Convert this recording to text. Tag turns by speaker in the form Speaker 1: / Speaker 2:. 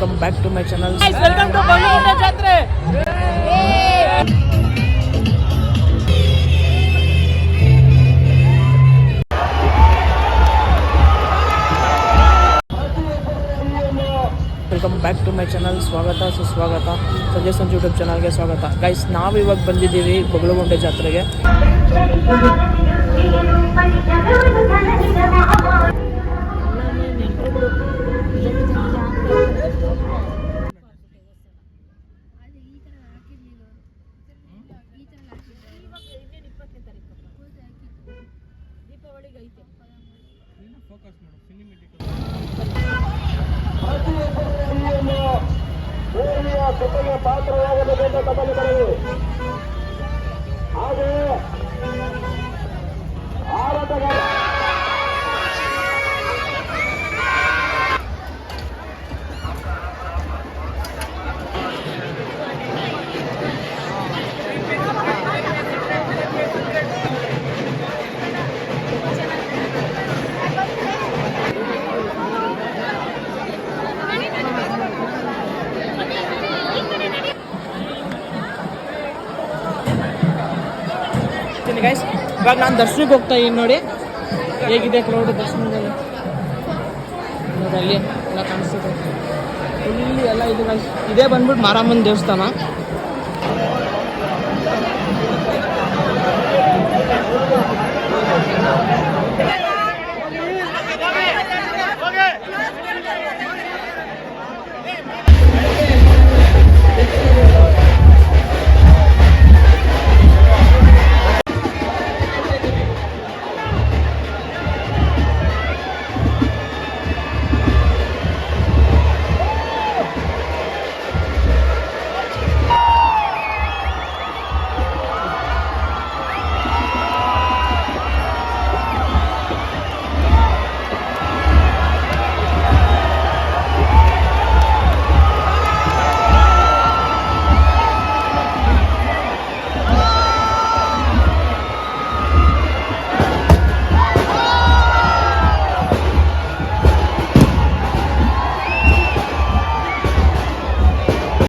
Speaker 1: Welcome back to my channel.
Speaker 2: Welcome to Bagalagunte ಜಾತ್ರೆ.
Speaker 1: Welcome back to my channel. ಸ್ವಾಗತ ಸುಸ್ವಾಗತ. ಸಂಜೆ ಯೂಟ್ಯೂಬ್ ಚಾನಲ್ಗೆ ಸ್ವಾಗತ. ಗೈಸ್, ನಾವು ಇವಾಗ ಬಂದಿದ್ದೀವಿ ಬಗಲಗುಂಟೆ ಜಾತ್ರೆಗೆ.
Speaker 3: ಪಾತ್ರವಾಗಬೇಕೆಂದು ತಮ್ಮಲ್ಲಿ ಬರಲಿ. ಹಾಗೆ ಆರಾಟಗಾರ
Speaker 1: ಗೈಸ್, ಇವಾಗ ನಾನು ದರ್ಶನಕ್ಕೆ ಹೋಗ್ತಾ ಇದ್ದೀನಿ. ನೋಡಿ ಹೇಗಿದೆ ಕ್ರೌಡ್ ದರ್ಶನದಲ್ಲಿ. ನೋಡಿ ಅಲ್ಲಿ ಎಲ್ಲ ಕಾಣಿಸ್ತದೆ. ಇಲ್ಲಿ ಎಲ್ಲ ಇದು ಗೈಸ್. ಇದೇ ಬಂದ್ಬಿಟ್ಟು ಮಾರಮ್ಮನ ದೇವಸ್ಥಾನ.